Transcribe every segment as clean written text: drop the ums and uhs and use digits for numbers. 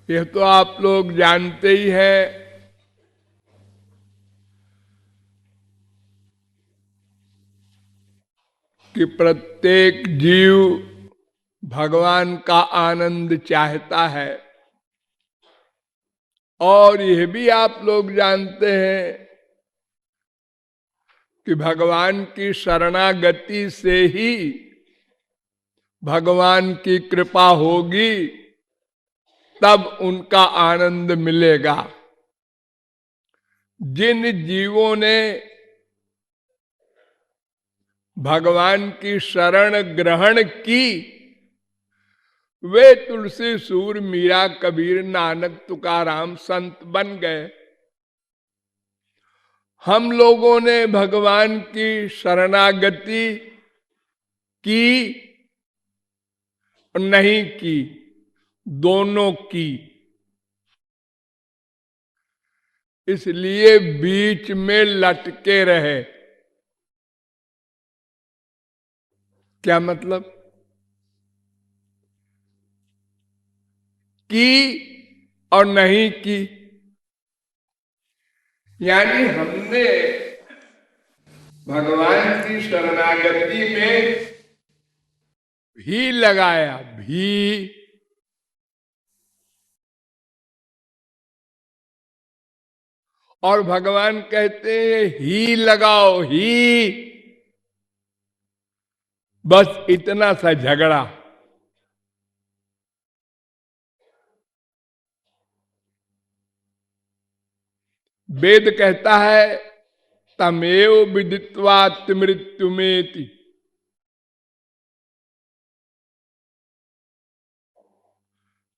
यह तो आप लोग जानते ही हैं कि प्रत्येक जीव भगवान का आनंद चाहता है। और यह भी आप लोग जानते हैं कि भगवान की शरणागति से ही भगवान की कृपा होगी, तब उनका आनंद मिलेगा। जिन जीवों ने भगवान की शरण ग्रहण की, वे तुलसी, सूर, मीरा, कबीर, नानक, तुकाराम संत बन गए। हम लोगों ने भगवान की शरणागति की और नहीं की, दोनों की। इसलिए बीच में लटके रहे। क्या मतलब? की और नहीं की, यानी हमने भगवान की शरणागति में भी लगाया, भी। और भगवान कहते हैं ही लगाओ, ही। बस इतना सा झगड़ा। वेद कहता है तमेव विदित्वा मृत्युमेति।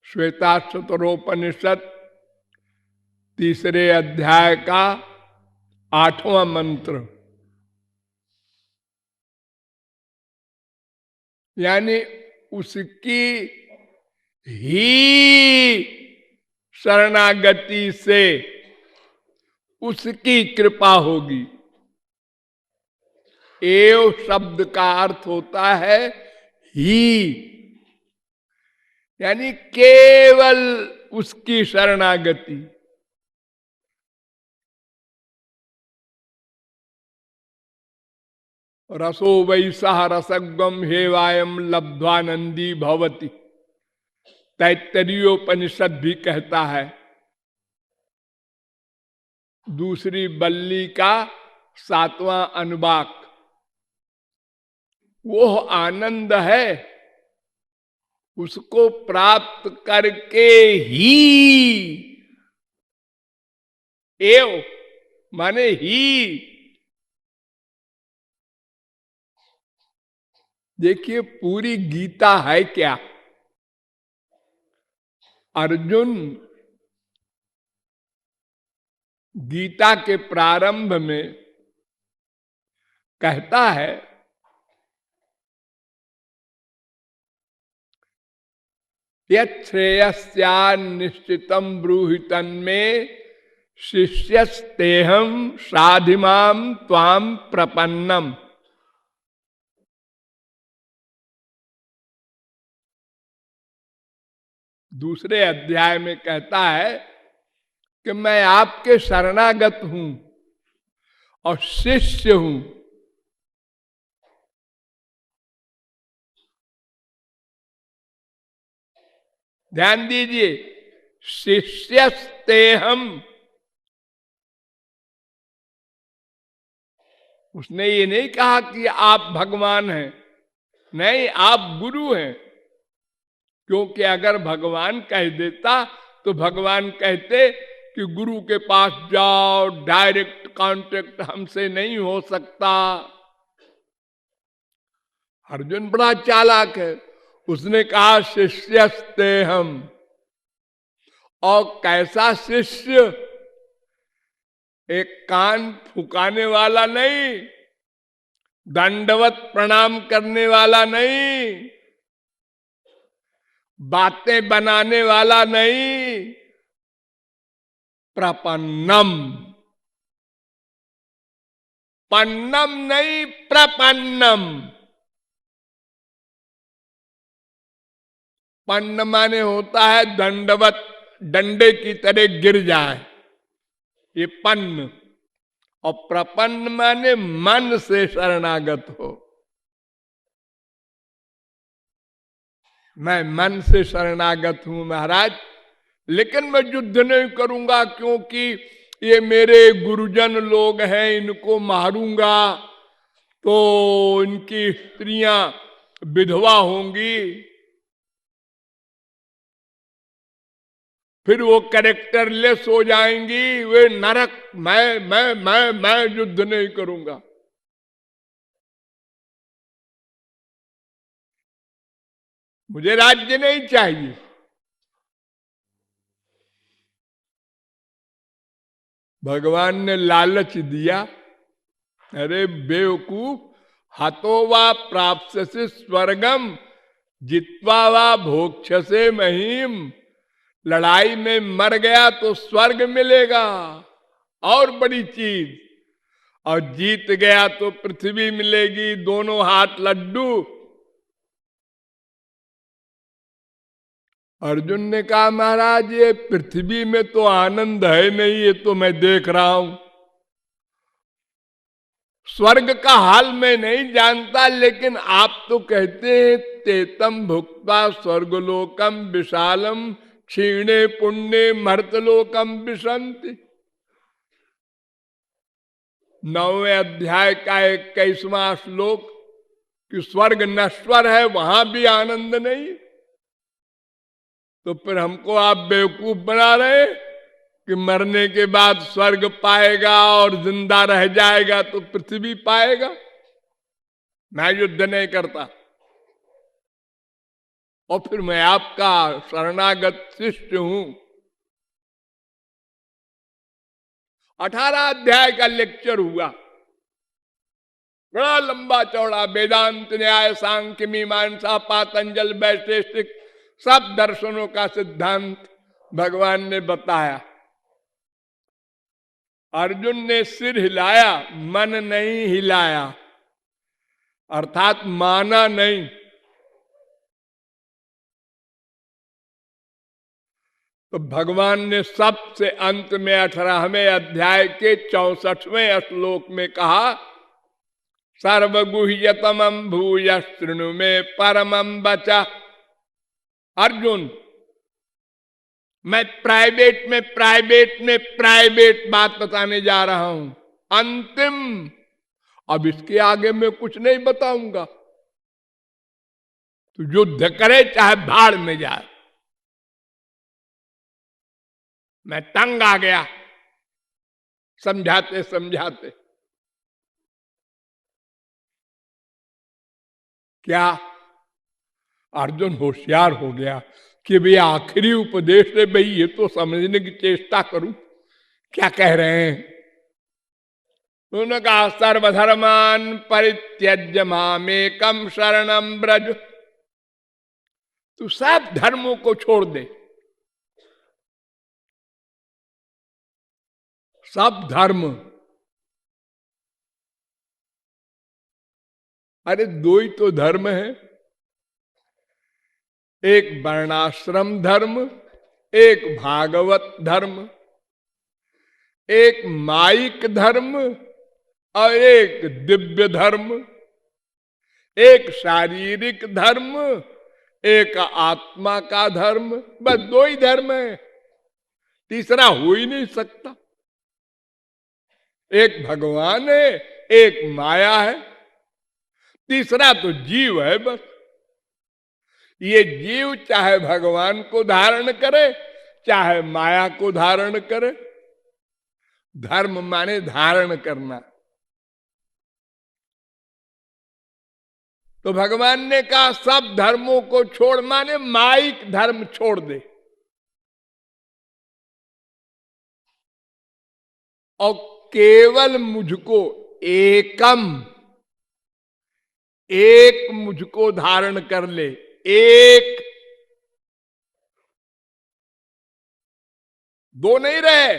श्वेताश्वतरोपनिषद तीसरे अध्याय का 8वां मंत्र। यानी उसकी ही शरणागति से उसकी कृपा होगी। एव शब्द का अर्थ होता है ही, यानी केवल उसकी शरणागति। रसो वैसा रसगम हेवायम लब्ध्वानंदी भवति। तैत्तरीयोपनिषद भी कहता है, दूसरी बल्ली का 7वां अनुवाक। वो आनंद है, उसको प्राप्त करके ही, एव माने ही। देखिए पूरी गीता है क्या। अर्जुन गीता के प्रारंभ में कहता है यच्छ्रेयस्या निश्चितम ब्रूहि तन्मे शिष्यस्तेहम साधिमाम त्वाम प्रपन्नम। दूसरे अध्याय में कहता है कि मैं आपके शरणागत हूं और शिष्य हूं। ध्यान दीजिए, शिष्यस्तेहम। उसने ये नहीं कहा कि आप भगवान हैं, नहीं, आप गुरु हैं। क्योंकि अगर भगवान कह देता तो भगवान कहते कि गुरु के पास जाओ, डायरेक्ट कांटेक्ट हमसे नहीं हो सकता। अर्जुन बड़ा चालाक है, उसने कहा शिष्यस्ते हम। और कैसा शिष्य? एक कान फुकाने वाला नहीं, दंडवत प्रणाम करने वाला नहीं, बातें बनाने वाला नहीं, प्रपन्नम। पन्नम नहीं, प्रपन्नम। पन्न माने होता है दंडवत, डंडे की तरह गिर जाए, ये पन्न। और प्रपन्न माने मन से शरणागत हो। मैं मन से शरणागत हूं महाराज, लेकिन मैं युद्ध नहीं करूंगा क्योंकि ये मेरे गुरुजन लोग हैं, इनको मारूंगा तो इनकी स्त्रियां विधवा होंगी, फिर वो कैरेक्टरलेस हो जाएंगी, वे नरक। मैं युद्ध नहीं करूंगा। मुझे राज्य नहीं चाहिए। भगवान ने लालच दिया, अरे बेवकूफ, हतो वा प्राप्स्यसि स्वर्गम जित्वा वा भोक्ष्यसे महीम। लड़ाई में मर गया तो स्वर्ग मिलेगा और बड़ी चीज, और जीत गया तो पृथ्वी मिलेगी, दोनों हाथ लड्डू। अर्जुन ने कहा महाराज ये पृथ्वी में तो आनंद है नहीं, ये तो मैं देख रहा हूं। स्वर्ग का हाल मैं नहीं जानता, लेकिन आप तो कहते हैं तेतम भुक्ता स्वर्गलोकम विशालम क्षीणे पुण्य मर्तलोकम विशंति। 9वें अध्याय का 21वां श्लोक कि स्वर्ग नश्वर है, वहां भी आनंद नहीं। तो फिर हमको आप बेवकूफ बना रहे कि मरने के बाद स्वर्ग पाएगा और जिंदा रह जाएगा तो पृथ्वी पाएगा। मैं युद्ध नहीं करता, और फिर मैं आपका शरणागत शिष्य हूं। 18 अध्याय का लेक्चर हुआ, बड़ा लंबा चौड़ा, वेदांत न्याय सांख्य मीमांसा पातंजल वैशेषिक सब दर्शनों का सिद्धांत भगवान ने बताया। अर्जुन ने सिर हिलाया, मन नहीं हिलाया, अर्थात माना नहीं। तो भगवान ने सबसे अंत में 18वें अध्याय के 64वें श्लोक में कहा, सर्वगुह्यतमं भूय शृणु में परमं वचा। अर्जुन, मैं प्राइवेट बात बताने जा रहा हूं, अंतिम। अब इसके आगे मैं कुछ नहीं बताऊंगा। तो युद्ध करे चाहे भाड़ में जाए। मैं तंग आ गया समझाते समझाते। क्या अर्जुन होशियार हो गया कि भाई आखिरी उपदेश है, भाई ये तो समझने की चेष्टा करूं क्या कह रहे हैं। उन्होंने कहा, सर्वधर्मान परित्यज्य मामेकम शरणम ब्रज। तू सब धर्मों को छोड़ दे। सब धर्म, अरे दो ही तो धर्म है, एक वर्णाश्रम धर्म, एक भागवत धर्म, एक माइक धर्म और एक दिव्य धर्म, एक शारीरिक धर्म, एक आत्मा का धर्म। बस दो ही धर्म है, तीसरा हो ही नहीं सकता। एक भगवान है, एक माया है, तीसरा तो जीव है बस। ये जीव चाहे भगवान को धारण करे चाहे माया को धारण करे। धर्म माने धारण करना। तो भगवान ने कहा सब धर्मों को छोड़, माने माइक धर्म छोड़ दे, और केवल मुझको एक मुझको धारण कर ले। एक, दो नहीं रहे,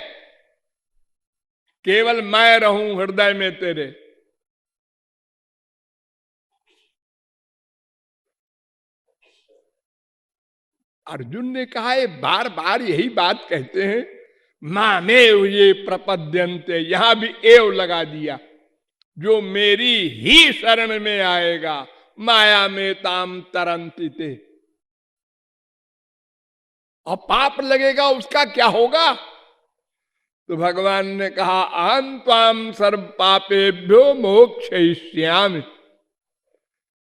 केवल मैं रहूं हृदय में तेरे। अर्जुन ने कहा ये बार बार यही बात कहते हैं, मामेव ये प्रपद्यन्ते, यहां भी एव लगा दिया, जो मेरी ही शरण में आएगा, माया में ताम तरंती ते। और पाप लगेगा उसका क्या होगा? तो भगवान ने कहा अहं त्वाम सर्व पापेभ्यो मोक्षयिष्यामि।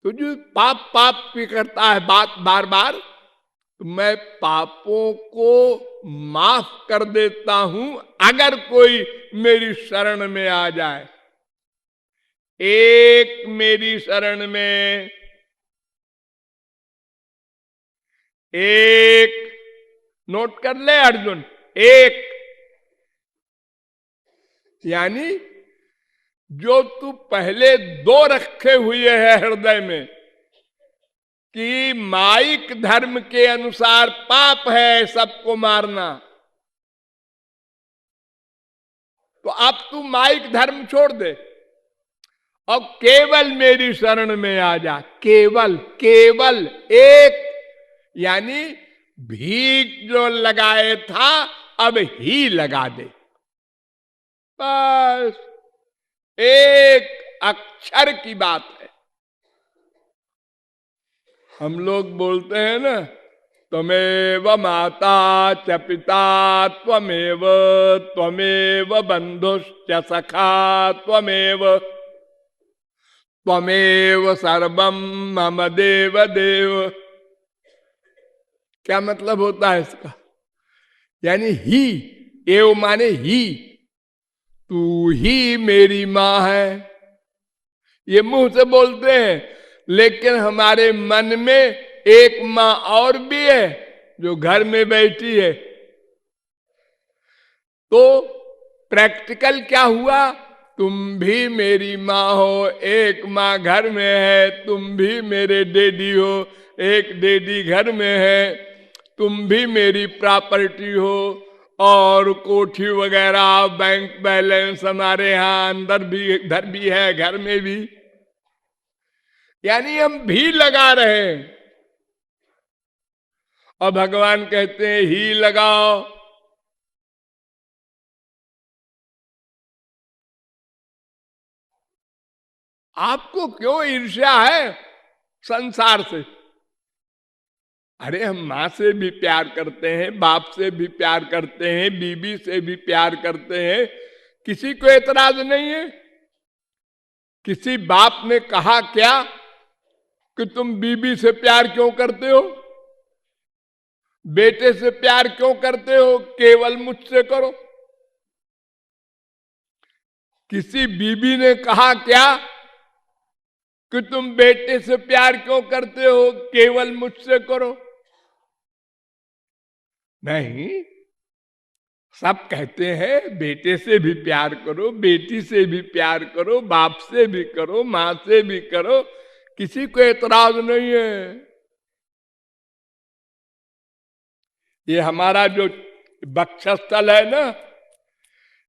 तो जो पाप पाप भी करता है बात बार बार, तो मैं पापों को माफ कर देता हूं अगर कोई मेरी शरण में आ जाए। एक मेरी शरण में, एक, नोट कर ले अर्जुन, एक, यानी जो तू पहले दो रखे हुए है हृदय में कि माइक धर्म के अनुसार पाप है सबको मारना, तो अब तू माइक धर्म छोड़ दे और केवल मेरी शरण में आ जा। केवल, केवल एक, यानी भीख जो लगाए था अब ही लगा दे, बस एक अक्षर की बात है। हम लोग बोलते हैं ना, त्वमेव माता च पिता त्वमेव, त्वमेव बंधुश्च सखा त्वमेव, त्वमेव सर्वम मम देव देव। क्या मतलब होता है इसका? यानी ही, एव माने ही, तू ही मेरी मां है। ये मुंह से बोलते हैं, लेकिन हमारे मन में एक मां और भी है जो घर में बैठी है। तो प्रैक्टिकल क्या हुआ? तुम भी मेरी मां हो, एक मां घर में है, तुम भी मेरे डैडी हो, एक डैडी घर में है, तुम भी मेरी प्रॉपर्टी हो, और कोठी वगैरह बैंक बैलेंस हमारे यहां अंदर भी, इधर भी है, घर में भी, यानी हम भी लगा रहे हैं। और भगवान कहते हैं ही लगाओ। आपको क्यों ईर्ष्या है संसार से? अरे हम मां से भी प्यार करते हैं, बाप से भी प्यार करते हैं, बीबी से भी प्यार करते हैं, किसी को एतराज नहीं है। किसी बाप ने कहा क्या कि तुम बीबी से प्यार क्यों करते हो, बेटे से प्यार क्यों करते हो, केवल मुझसे करो? किसी बीबी ने कहा क्या कि तुम बेटे से प्यार क्यों करते हो, केवल मुझसे करो? नहीं, सब कहते हैं बेटे से भी प्यार करो, बेटी से भी प्यार करो, बाप से भी करो, मां से भी करो, किसी को एतराज नहीं है। ये हमारा जो वक्षस्थल है ना,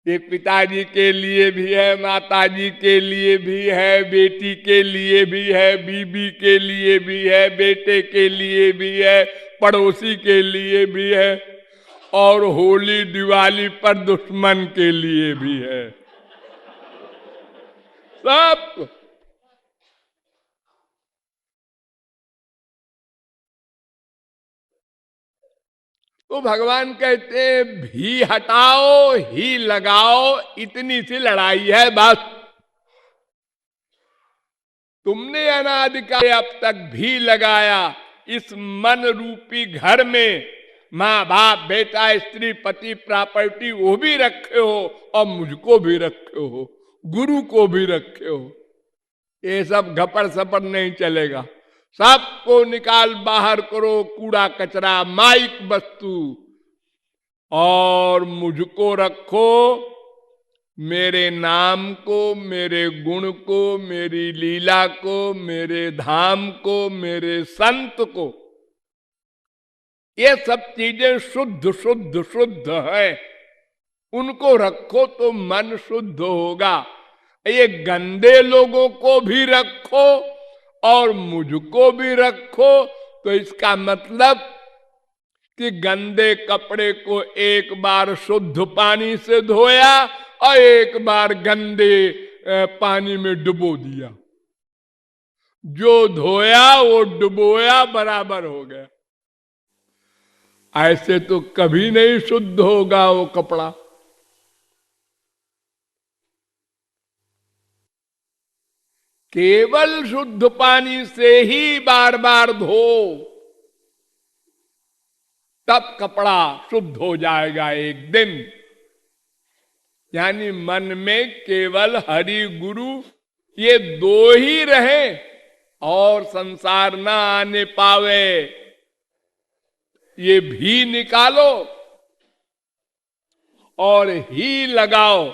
ये पिताजी के लिए भी है, माताजी के लिए भी है, बेटी के लिए भी है, बीबी के लिए भी है, बेटे के लिए भी है, पड़ोसी के लिए भी है, और होली दिवाली पर दुश्मन के लिए भी है, सब। तो भगवान कहते हैं भी हटाओ ही लगाओ, इतनी सी लड़ाई है बस। तुमने अनादिकाल अब तक भी लगाया, इस मन रूपी घर में माँ बाप बेटा स्त्री पति प्रॉपर्टी वो भी रखे हो, और मुझको भी रखे हो, गुरु को भी रखे हो। ये सब घपड़ सपड़ नहीं चलेगा, सबको निकाल बाहर करो, कूड़ा कचरा माइक वस्तु, और मुझको रखो, मेरे नाम को, मेरे गुण को, मेरी लीला को, मेरे धाम को, मेरे संत को। ये सब चीजें शुद्ध शुद्ध शुद्ध है, उनको रखो तो मन शुद्ध होगा। ये गंदे लोगों को भी रखो और मुझको भी रखो, तो इसका मतलब कि गंदे कपड़े को एक बार शुद्ध पानी से धोया और एक बार गंदे पानी में डुबो दिया, जो धोया वो डुबोया बराबर हो गया। ऐसे तो कभी नहीं शुद्ध होगा वो कपड़ा। केवल शुद्ध पानी से ही बार बार धो, तब कपड़ा शुद्ध हो जाएगा एक दिन। यानी मन में केवल हरि गुरु ये दो ही रहे और संसार ना आने पावे, ये भी निकालो और ही लगाओ।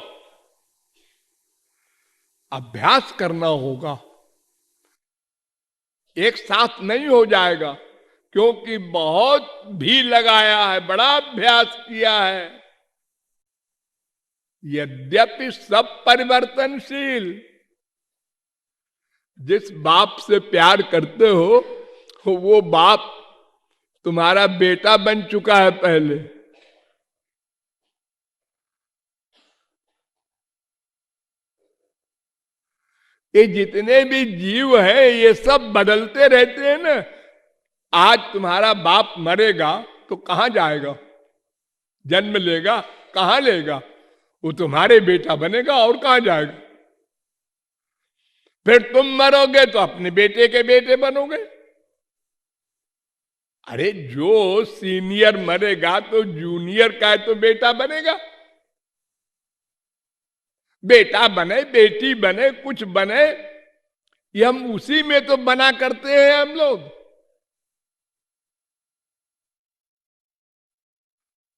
अभ्यास करना होगा, एक साथ नहीं हो जाएगा, क्योंकि बहुत भी लगाया है, बड़ा अभ्यास किया है। यद्यपि सब परिवर्तनशील, जिस बाप से प्यार करते हो वो बाप तुम्हारा बेटा बन चुका है पहले। ये जितने भी जीव हैं ये सब बदलते रहते हैं ना। आज तुम्हारा बाप मरेगा तो कहां जाएगा, जन्म लेगा, कहां लेगा, वो तुम्हारे बेटा बनेगा और कहां जाएगा। फिर तुम मरोगे तो अपने बेटे के बेटे बनोगे। अरे जो सीनियर मरेगा तो जूनियर का तो बेटा बनेगा। बेटा बने, बेटी बने, कुछ बने, ये हम उसी में तो बना करते हैं हम लोग।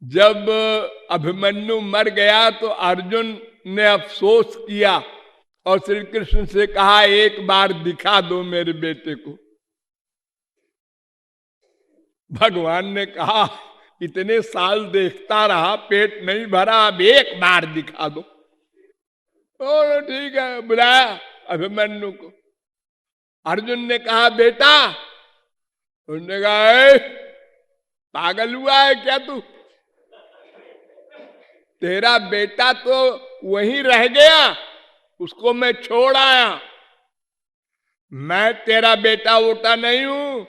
जब अभिमन्यु मर गया तो अर्जुन ने अफसोस किया और श्री कृष्ण से कहा, एक बार दिखा दो मेरे बेटे को। भगवान ने कहा, इतने साल देखता रहा, पेट नहीं भरा, अब एक बार दिखा दो। और ठीक है, बुलाया अभिमन्यु को। अर्जुन ने कहा, बेटा। उन्होंने कहा, पागल हुआ है क्या तू? तेरा बेटा तो वहीं रह गया, उसको मैं छोड़ आया। मैं तेरा बेटा वोटा नहीं हूं,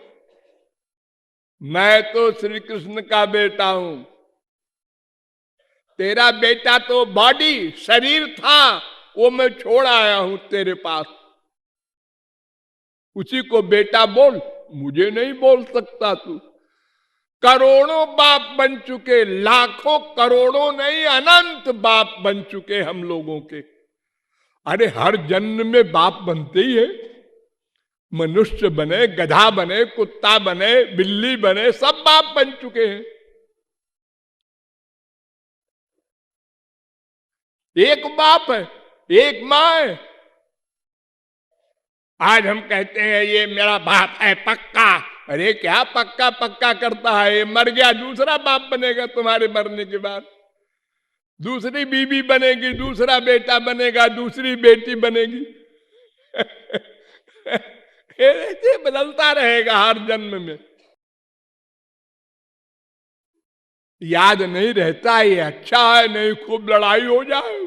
मैं तो श्री कृष्ण का बेटा हूं। तेरा बेटा तो बॉडी, शरीर था, वो मैं छोड़ आया हूं तेरे पास। उसी को बेटा बोल, मुझे नहीं बोल सकता तू। करोड़ों बाप बन चुके, लाखों करोड़ों नहीं, अनंत बाप बन चुके हम लोगों के। अरे हर जन्म में बाप बनते ही है। मनुष्य बने, गधा बने, कुत्ता बने, बिल्ली बने, सब बाप बन चुके हैं। एक बाप है, एक मां है। आज हम कहते हैं ये मेरा बाप है पक्का। अरे क्या पक्का पक्का करता है, ये मर गया, दूसरा बाप बनेगा तुम्हारे मरने के बाद। दूसरी बीवी बनेगी, दूसरा बेटा बनेगा, दूसरी बेटी बनेगी। ऐसे बदलता रहेगा हर जन्म में। याद नहीं रहता, ये अच्छा है, नहीं खूब लड़ाई हो जाए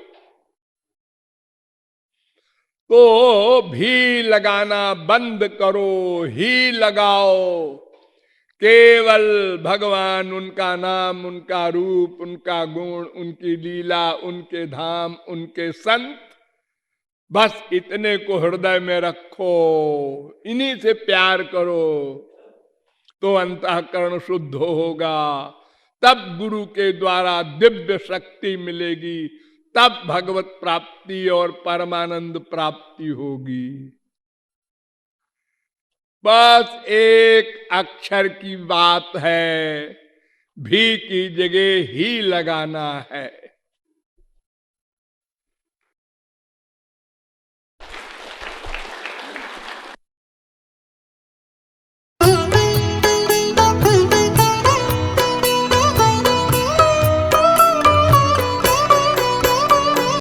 तो भी लगाना बंद करो, ही लगाओ। केवल भगवान, उनका नाम, उनका रूप, उनका गुण, उनकी लीला, उनके धाम, उनके संत, बस इतने को हृदय में रखो, इन्हीं से प्यार करो तो अंतःकरण शुद्ध होगा। तब गुरु के द्वारा दिव्य शक्ति मिलेगी, तब भगवत प्राप्ति और परमानंद प्राप्ति होगी। बस एक अक्षर की बात है, भी की जगह ही लगाना है।